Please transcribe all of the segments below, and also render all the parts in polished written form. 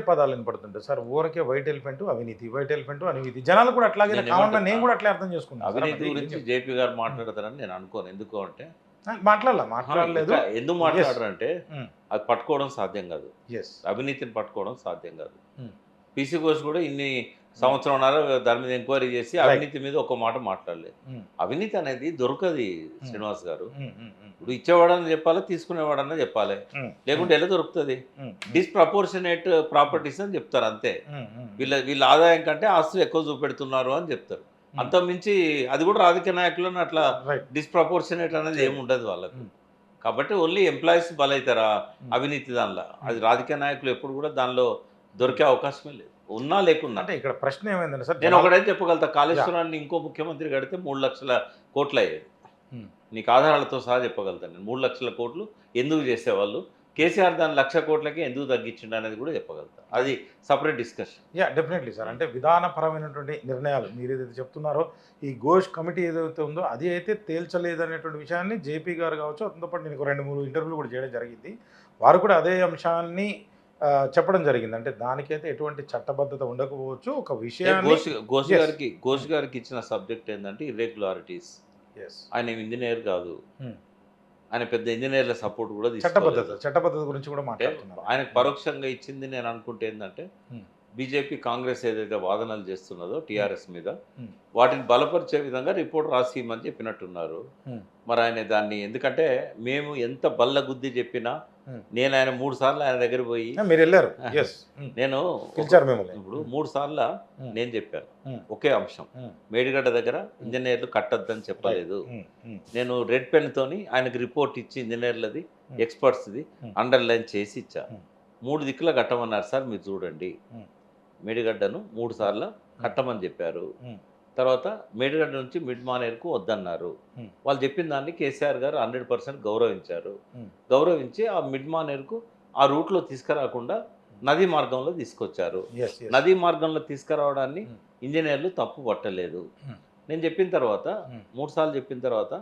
పదాలు వినపడుతుంటాయి సార్. ఊరకే white elephant అవినీతి, వైట్ ఎలిఫెంట్ అవినీతి. జనాలు కూడా అట్లాగే కావాలన్నా నేను కూడా అట్లే అర్థం చేసుకున్నాను. అవినీతి గురించి జేపీ గారు మాట్లాడతారని నేను అనుకోను. ఎందుకు అంటే మాట్లాడలేదు. ఎందుకు మాట్లాడరంటే అది పట్టుకోవడం సాధ్యం కాదు. అవినీతిని పట్టుకోవడం సాధ్యం కాదు. పీసీ ఘోష్ కూడా ఇన్ని సంవత్సరంన్నర దాని మీద ఎంక్వైరీ చేసి అవినీతి మీద ఒక మాట మాట్లాడలేదు. అవినీతి అనేది దొరకది శ్రీనివాస్ గారు. ఇప్పుడు ఇచ్చేవాడని చెప్పాలి, తీసుకునేవాడన్నా చెప్పాలి, లేకుంటే ఎలా దొరుకుతుంది? డిస్ప్రపోర్షనేట్ ప్రాపర్టీస్ అని చెప్తారు అంతే. వీళ్ళ ఆదాయం కంటే ఆస్తులు ఎక్కువ చూపెడుతున్నారు అని చెప్తారు. అంత మించి అది కూడా రాజకీయ నాయకులను అట్లా డిస్ప్రపోర్షనేట్ అనేది ఏమి ఉండదు వాళ్ళకు. కాబట్టి ఓన్లీ ఎంప్లాయీస్ బలవుతారా అవినీతి దానిలో. అది రాజకీయ నాయకులు ఎప్పుడు కూడా దానిలో దొరికే అవకాశమే లేదు, ఉన్నా లేకున్నా. అంటే ఇక్కడ ప్రశ్న ఏమైందంటే సార్, నేను ఒకటైతే చెప్పగలుగుతా, కాళేశ్వరాన్ని ఇంకో ముఖ్యమంత్రి కడితే 3 లక్షల కోట్లు అయ్యేది. నీకు ఆధారాలతో సహా చెప్పగలుగుతాను నేను. 3 లక్షల కోట్లు ఎందుకు చేసేవాళ్ళు, కేసీఆర్ దాని 1,00,000 కోట్లకి ఎందుకు తగ్గించిండు అనేది కూడా చెప్పగలుగుతా. అది సపరేట్ డిస్కషన్. Definitely sir. అంటే విధానపరమైనటువంటి నిర్ణయాలు మీరు ఏదైతే చెప్తున్నారో, ఈ ఘోష్ కమిటీ ఏదైతే ఉందో అది అయితే తేల్చలేదనేటువంటి విషయాన్ని జేపీ గారు కావచ్చు, అతనితో పాటు నేను 2-3 ఇంటర్వ్యూలు కూడా చేయడం జరిగింది. వారు కూడా అదే అంశాన్ని చెప్పడం జరిగింది. అంటే దానికైతే ఎటువంటి చట్టబద్ధత ఉండకపోవచ్చు. ఒక విషయాన్ని ఘోష్ గారికి ఇచ్చిన సబ్జెక్ట్ ఏంటంటే ఇర్రెగ్యులారిటీస్. ఆయన ఇంజనీర్ కాదు, ఆయన పెద్ద ఇంజనీర్ల సపోర్ట్ కూడా చట్టబద్ధత గురించి కూడా మాట్లాడుతున్నారు. ఆయనకు పరోక్షంగా ఇచ్చింది నేను అనుకుంటే ఏంటంటే, బీజేపీ కాంగ్రెస్ ఏదైతే వాదనలు చేస్తున్నదో టీఆర్ఎస్ మీద, వాటిని బలపరిచే విధంగా రిపోర్ట్ రాసిమని చెప్పినట్టున్నారు. మరి ఆయన దాన్ని, ఎందుకంటే మేము ఎంత బల్ల గుద్ది చెప్పినా, నేను ఆయన 3 సార్లు ఆయన దగ్గర పోయి, మీరు వెళ్ళారు, నేను ఇప్పుడు 3 సార్లు నేను చెప్పాను ఒకే అంశం, మేడిగడ్డ దగ్గర ఇంజనీర్లు కట్టద్దని చెప్పలేదు. నేను రెడ్ పెన్ తోని ఆయనకు రిపోర్ట్ ఇచ్చి ఇంజనీర్లది ఎక్స్పర్ట్స్ది అండర్లైన్ చేసి ఇచ్చా. 3 దిక్కుల కట్టమన్నారు సార్, మీరు చూడండి. మేడిగడ్డను 3 సార్లు కట్టమని చెప్పారు. తర్వాత మేడిగడ్డ నుంచి మిడ్ మానేర్కు వద్దన్నారు. వాళ్ళు చెప్పిన దాన్ని కేసీఆర్ గారు 100% గౌరవించారు. గౌరవించి ఆ మిడ్ మానేర్కు ఆ రూట్లో తీసుకురాకుండా నదీ మార్గంలో తీసుకొచ్చారు. నదీ మార్గంలో తీసుకురావడాన్ని ఇంజనీర్లు తప్పు పట్టలేదు. నేను చెప్పిన తర్వాత 3 సార్లు చెప్పిన తర్వాత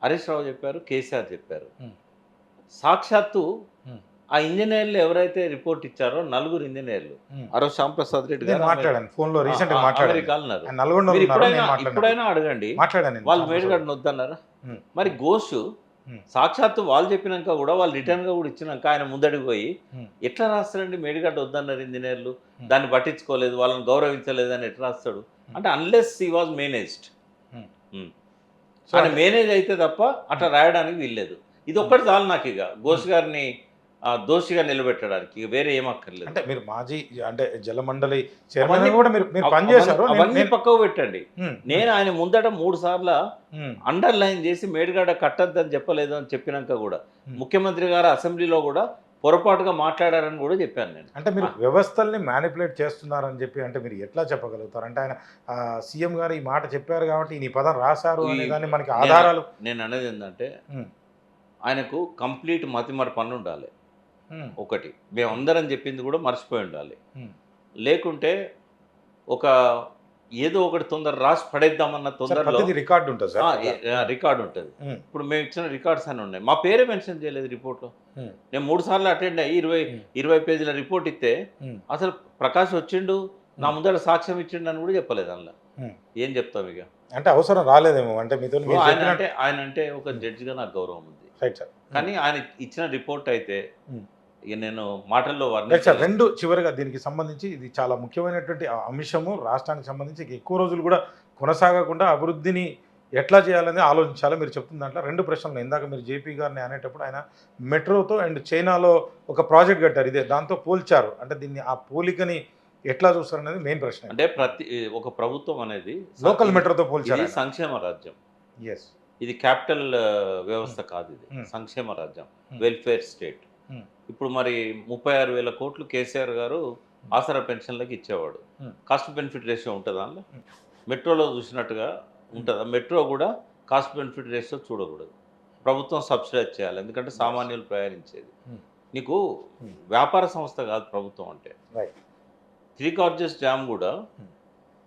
హరీష్ రావు చెప్పారు, కేసీఆర్ చెప్పారు. సాక్షాత్తు ఆ ఇంజనీర్లు ఎవరైతే రిపోర్ట్ ఇచ్చారో 4 ఇంజనీర్లు, ఆరోజు శ్యాంప్రసాద్ రెడ్డి గారు ఇప్పుడైనా అడగండి, వాళ్ళు మేడిగడ్డను వద్దన్నారా? మరి ఘోష్ సాక్షాత్తు వాళ్ళు చెప్పినాక కూడా, వాళ్ళు రిటర్న్గా కూడా ఇచ్చినాక ఆయన ముందడికి పోయి ఎట్లా రాస్తాడండి? మేడిగడ్డ వద్దన్నారు ఇంజనీర్లు, దాన్ని పట్టించుకోలేదు, వాళ్ళని గౌరవించలేదు అని ఎట్లా రాస్తాడు? అంటే అన్లెస్ హీ వాజ్ మేనేజ్డ్, ఆయన మేనేజ్ అయితే తప్ప అట్లా రాయడానికి వీల్లేదు. ఇది ఒక్కటి చాలు నాకు ఇక ఘోష్ గారిని దోషిగా నిలబెట్టడానికి, వేరే ఏమక్కర్లేదు. అంటే మీరు మాజీ అంటే జలమండలి చైర్మన్ కూడా మీరు పనిచేశారు, అవన్నీ పక్కకు పెట్టండి. నేను ఆయన ముందట 3 సార్లు అండర్లైన్ చేసి మేడిగడ్డ కట్టద్దని చెప్పలేదు అని చెప్పినాక కూడా, ముఖ్యమంత్రి గారు అసెంబ్లీలో కూడా పొరపాటుగా మాట్లాడారని కూడా చెప్పాను నేను. అంటే మీరు వ్యవస్థల్ని మ్యానిపులేట్ చేస్తున్నారని చెప్పి అంటే మీరు ఎట్లా చెప్పగలుగుతారు? అంటే ఆయన సీఎం గారు ఈ మాట చెప్పారు కాబట్టి ఈ పదం రాశారు అనే దాన్ని మనకి ఆధారాలు. నేను అనేది ఏంటంటే, ఆయనకు కంప్లీట్ మతిమరపు పని ఉండాలి. ఒకటి, మేమందరం చెప్పింది కూడా మర్చిపోయి ఉండాలి. లేకుంటే ఒక ఏదో ఒకటి తొందర రాసి పడేద్దామన్న తొందరలో రికార్డు ఉంటుంది, రికార్డు ఉంటుంది. ఇప్పుడు మేము ఇచ్చిన రికార్డ్స్ అని ఉన్నాయి, మా పేరే మెన్షన్ చేయలేదు రిపోర్ట్లో. నేను 3 సార్లు అటెండ్ అయ్యి 20 పేజీల రిపోర్ట్ ఇస్తే అసలు ప్రకాష్ వచ్చిండు, నా ముందర సాక్ష్యం ఇచ్చిండు అని కూడా చెప్పలేదు. అందులో ఏం చెప్తాం ఇక? అంటే అవసరం రాలేదేమో. అంటే మీతో ఆయన అంటే ఒక జడ్జిగా నాకు గౌరవం ఉంది, కానీ ఆయన ఇచ్చిన రిపోర్ట్ అయితే నేను మాటల్లో రెండు. చివరిగా దీనికి సంబంధించి ఇది చాలా ముఖ్యమైనటువంటి అంశము, రాష్ట్రానికి సంబంధించి ఎక్కువ రోజులు కూడా కొనసాగకుండా అభివృద్ధిని ఎట్లా చేయాలని ఆలోచించాలో మీరు చెప్తున్న దాంట్లో 2 ప్రశ్నలు. ఇందాక మీరు జేపీ గారిని అనేటప్పుడు ఆయన మెట్రోతో అండ్ చైనాలో ఒక ప్రాజెక్ట్ కట్టారు, ఇదే దాంతో పోల్చారు. అంటే దీన్ని ఆ పోలికని ఎట్లా చూస్తారు అనేది మెయిన్ ప్రశ్న. అంటే ఒక ప్రభుత్వం అనేది లోకల్ మెట్రోతో పోల్చారు. సంక్షేమ రాజ్యం, ఇది క్యాపిటల్ వ్యవస్థ కాదు, ఇది సంక్షేమ రాజ్యం, వెల్ఫేర్ స్టేట్. ఇప్పుడు మరి 36,000 కోట్లు కేసీఆర్ గారు ఆసరా పెన్షన్లకు ఇచ్చేవాడు. కాస్ట్ బెనిఫిట్ రేషియో ఉంటుంది అందులో, మెట్రోలో చూసినట్టుగా ఉంటుందా? మెట్రో కూడా కాస్ట్ బెనిఫిట్ రేషియో చూడకూడదు, ప్రభుత్వం సబ్సిడైజ్ చేయాలి, ఎందుకంటే సామాన్యులు ప్రయాణించేది. నీకు వ్యాపార సంస్థ కాదు ప్రభుత్వం అంటే. 3 గార్జెస్ డ్యామ్ కూడా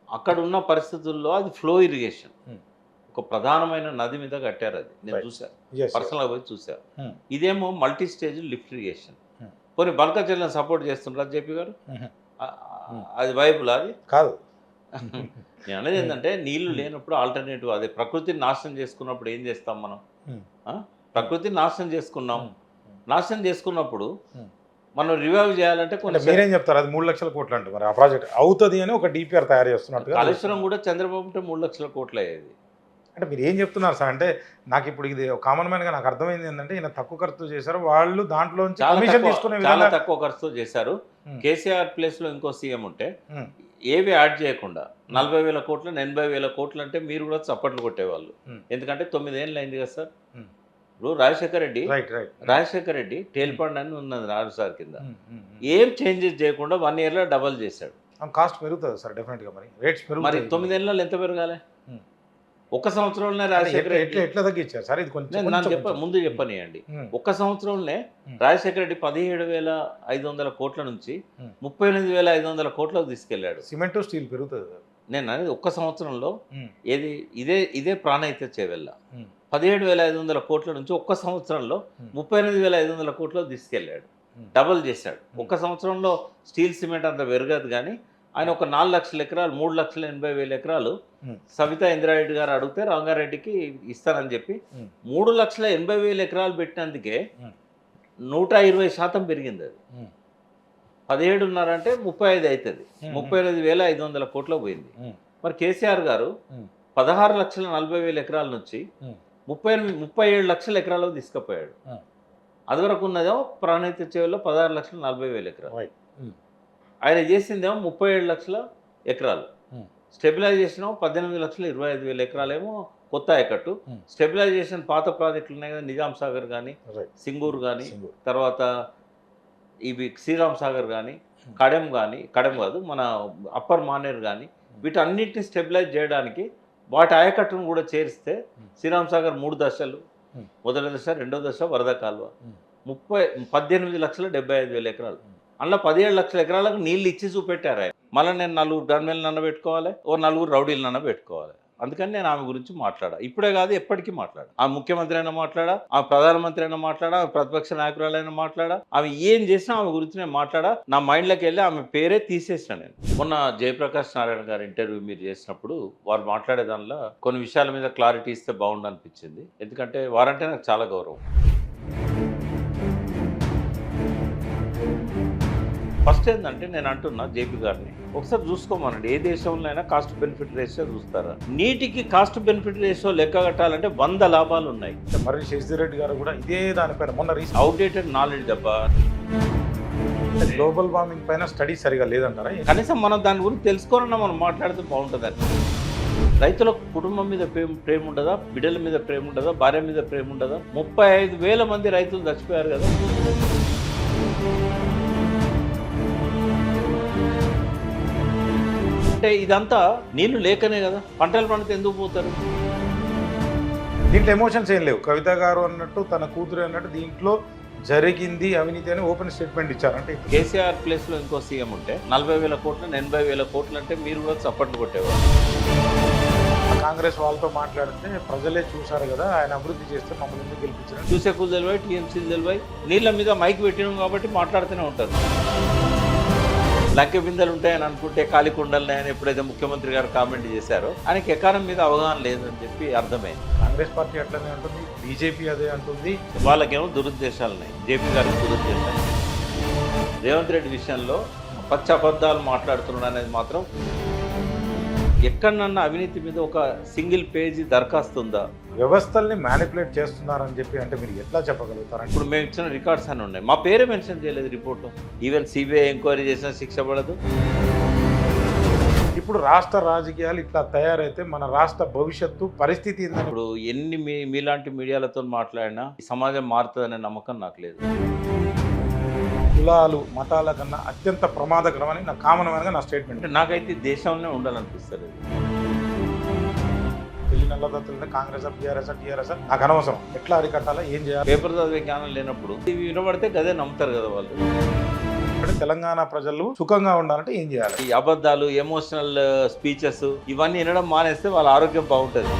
అక్కడ ఉన్న పరిస్థితుల్లో అది ఫ్లో ఇరిగేషన్, ఒక ప్రధానమైన నది మీద కట్టారు. అది నేను చూసా, పర్సనల్గా పోయి చూసా. ఇదేమో మల్టీ స్టేజ్ లిఫ్ట్ ఇరిగేషన్. పోనీ బల్క చెల్లని సపోర్ట్ చేస్తుంటారు జేపీ గారు? అది వైబుల్ అది కాదు. నేను అనేది ఏంటంటే నీళ్లు లేనప్పుడు ఆల్టర్నేటివ్ అదే. ప్రకృతిని నాశనం చేసుకున్నప్పుడు ఏం చేస్తాం మనం? ప్రకృతిని నాశనం చేసుకున్నాం. నాశనం చేసుకున్నప్పుడు మనం రివైవ్ చేయాలంటే కొన్ని మీరేం చెప్తారు? అది 3 లక్షల కోట్లు అంటే మరి ఆ ప్రాజెక్ట్ అవుతుంది అని ఒక డిపిఆర్ తయారు చేస్తున్నట్టు. కాళేశ్వరం కూడా చంద్రబాబు ఉంటే 3 లక్షల కోట్లు అయ్యేది. అంటే మీరు ఏం చెప్తున్నారు సార్? అంటే నాకు ఇప్పుడు ఇది కామన్ మ్యాన్గా నాకు అర్థమైంది ఏంటంటే ఈయన తక్కువ ఖర్చుతో చేశారు, వాళ్ళు దాంట్లో కమిషన్ తీసుకునే చాలా తక్కువ ఖర్చుతో చేశారు. కేసీఆర్ ప్లేస్లో ఇంకో సీఎం ఉంటే ఏవి యాడ్ చేయకుండా 40,000 కోట్లు 80,000 కోట్లు అంటే మీరు కూడా చప్పట్లు కొట్టేవాళ్ళు. ఎందుకంటే 9 ఏళ్ళు అయింది కదా సార్. ఇప్పుడు రాజశేఖర్ రెడ్డి టేల్పండ్ అని ఉన్నది రాజు సార్ కింద. ఏం చేంజెస్ చేయకుండా 1 yearలో డబల్ చేశాడు. కాస్ట్ పెరుగుతుంది సార్ డెఫినెట్గా. మరి రేట్స్ పెరుగుతాయి. మరి 9 ఏళ్ళలో ఎంత పెరగాలి? ఒక సంవత్సరంలోనే రాజశేఖర రెడ్డి ఎట్లా తగ్గించారు సార్? ఇది కొంచెం ముందు చెప్పనియండి. ఒక సంవత్సరంలోనే రాజశేఖర రెడ్డి 17,500 కోట్ల నుంచి 38,500 కోట్లకు తీసుకెళ్లాడు. సిమెంట్ స్టీల్ పెరుగుతుంది. నేను అనేది ఒక్క సంవత్సరంలో ఏది ఇదే ప్రాణహిత చేవెళ్ళ 17,500 కోట్ల నుంచి ఒక్క సంవత్సరంలో 38,500 కోట్లకు తీసుకెళ్లాడు. డబల్ చేశాడు. ఒక్క సంవత్సరంలో స్టీల్ సిమెంట్ అంత పెరగదు. కానీ ఆయన ఒక 4 లక్షల ఎకరాలు 3,80,000 ఎకరాలు సవితా ఇంద్రారెడ్డి గారు అడిగితే రంగారెడ్డికి ఇస్తానని చెప్పి 3,80,000 ఎకరాలు పెట్టినందుకే 120% పెరిగింది. అది 17.5 అంటే 35 అవుతుంది. 38,500 కోట్లకు పోయింది. మరి కేసీఆర్ గారు 16,40,000 ఎకరాల నుంచి 37 లక్షల ఎకరాలకు తీసుకుపోయాడు. అది వరకు ఉన్నదేమో ప్రాణహిత చేవెళ్ళలో 16,40,000 ఎకరాలు. ఆయన చేసిందేమో 37 లక్షల ఎకరాలు. స్టెబిలైజేషన్ 18,25,000 ఎకరాలేమో కొత్త ఆయకట్టు. స్టెబిలైజేషన్ పాత ప్రాజెక్టులు ఉన్నాయి కదా, నిజాం సాగర్ కానీ, సింగూరు కానీ, తర్వాత ఇవి శ్రీరామ్ సాగర్ కానీ, కడెం కాదు మన అప్పర్ మానేర్ కానీ, వీటన్నిటిని స్టెబిలైజ్ చేయడానికి వాటి ఆయకట్టును కూడా చేరిస్తే శ్రీరామ్ సాగర్ 3 దశలు, మొదటి దశ, రెండో దశ వరద కాలువ 18,75,000 ఎకరాలు. అందులో 17 లక్షల ఎకరాలకు నీళ్ళు ఇచ్చి చూపెట్టారు ఆయన. మళ్ళీ నేను 4 గన్మెన్లు నన్నబెట్టుకోవాలి, 4 రౌడీలు నన్నబెట్టుకోవాలి. అందుకని నేను ఆమె గురించి మాట్లాడా. ఇప్పుడే కాదు, ఎప్పటికీ మాట్లాడా. ఆమె ముఖ్యమంత్రి అయినా మాట్లాడా, ఆమె ప్రధానమంత్రి అయినా మాట్లాడా, ఆమె ప్రతిపక్ష నాయకురాలైనా మాట్లాడా, ఆమె ఏం చేసినా ఆమె గురించి నేను మాట్లాడా. నా మైండ్లోకి వెళ్ళి ఆమె పేరే తీసేసిన నేను. మొన్న జయప్రకాష్ నారాయణ గారి ఇంటర్వ్యూ మీరు చేసినప్పుడు వారు మాట్లాడే దానిలో కొన్ని విషయాల మీద క్లారిటీ ఇస్తే బాగుండు అనిపించింది. ఎందుకంటే వారంటే నాకు చాలా గౌరవం. ఫస్ట్ ఏంటంటే నేను అంటున్నా జేపీ గారిని ఒకసారి చూసుకోమనండి. ఏ దేశంలో అయినా కాస్ట్ బెనిఫిట్ రేషియో చూస్తారా? నీటికి కాస్ట్ బెనిఫిట్ రేషియో లెక్క కట్టాలంటే 100 లాభాలు ఉన్నాయి. మరి శశి రెడ్డి గారు కూడా ఇదే దానిపైన మొన్న అవుట్డేటెడ్ నాలెడ్జ్ దెబ్బ. గ్లోబల్ వార్మింగ్ పైన స్టడీ సరిగా లేదంటారా? కనీసం మనం దాని గురించి తెలుసుకోవాలన్నా మనం మాట్లాడితే బాగుంటుందని. రైతుల కుటుంబం మీద ప్రేమ ఉండదా? బిడ్డల మీద ప్రేమ ఉండదా? భార్య మీద ప్రేమ ఉండదా? 35,000 మంది రైతులు చచ్చిపోయారు కదా. అంటే ఇదంతా నీళ్లు లేకనే కదా. పంటలు పండితే ఎందుకు పోతారు? దీంట్లో ఎమోషన్స్ ఏం లేవు. కవిత గారు అన్నట్టు, తన కూతురు అన్నట్టు దీంట్లో జరిగింది అవినీతి అని ఓపెన్ స్టేట్మెంట్ ఇచ్చారు. అంటే కేసీఆర్ ప్లేస్లో ఇంకో సీఎం ఉంటే 40,000 కోట్లు 80,000 కోట్లు అంటే మీరు కూడా చప్పట్లు కొట్టేవారు. కాంగ్రెస్ వాళ్ళతో మాట్లాడితే ప్రజలే చూశారు కదా, ఆయన అభివృద్ధి చేస్తే మమ్మల్ని ఎందుకు గెలిపించారు? చూసే కులు తెలివాయి, టీఎంసీలు తెలివాయి. నీళ్ళ మీద మైక్ పెట్టినాం కాబట్టి మాట్లాడుతూనే ఉంటారు. లంకె బిందెలు ఉంటాయని అనుకుంటే ఖాళీ కుండలు ఆయన ఎప్పుడైతే ముఖ్యమంత్రి గారు కామెంట్ చేశారో ఆయనకి ఎకానమీ మీద అవగాహన లేదని చెప్పి అర్థమైంది. కాంగ్రెస్ పార్టీ అట్లనే అంటుంది, బీజేపీ అదే అంటుంది. వాళ్ళకేమో దురుద్దేశాలు ఉన్నాయి. జేపీ గారికి దురుద్దేశాలు. రేవంత్ రెడ్డి విషయంలో పచ్చ అబద్ధాలు మాట్లాడుతున్నాడు అనేది మాత్రం ఎక్కడన్నా అవినీతి మీద ఒక సింగిల్ పేజీ దరఖాస్తు ఉందా? వ్యవస్థల్ని మ్యానిపులేట్ చేస్తున్నారని చెప్పి అంటే మీరు ఎట్లా చెప్పగలుగుతారు? ఇప్పుడు మేము ఇచ్చిన రికార్డ్స్ అని ఉన్నాయి. మా పేరే మెన్షన్ చేయలేదు రిపోర్టు. ఈవెన్ సిబిఐ ఎంక్వైరీ చేసినా శిక్ష పడదు. ఇప్పుడు రాష్ట్ర రాజకీయాలు ఇట్లా తయారైతే మన రాష్ట్ర భవిష్యత్తు పరిస్థితి ఏందని? ఇప్పుడు ఎన్ని మీలాంటి మీడియాలతో మాట్లాడినా ఈ సమాజం మారుతుందనే నమ్మకం నాకు లేదు. కులాలు మతాల కన్నా అత్యంత ప్రమాదకరమని నా కామన్గా నా స్టేట్మెంట్. నాకైతే దేశంలోనే ఉండాలనిపిస్తుంది. పెళ్లి నల్లదత్తులంటే కాంగ్రెస్ టీఆర్ఎస్ నాకు అనవసరం. ఎట్లా అరికట్టాలా, ఏం చేయాలి? పేపర్ చదివే జ్ఞానం లేనప్పుడు ఇవి వినబడితే గదే నమ్ముతారు కదా వాళ్ళు. అంటే తెలంగాణ ప్రజలు సుఖంగా ఉండాలంటే ఏం చేయాలి? ఈ అబద్ధాలు, ఎమోషనల్ స్పీచెస్ ఇవన్నీ వినడం మానేస్తే వాళ్ళ ఆరోగ్యం బాగుంటుంది.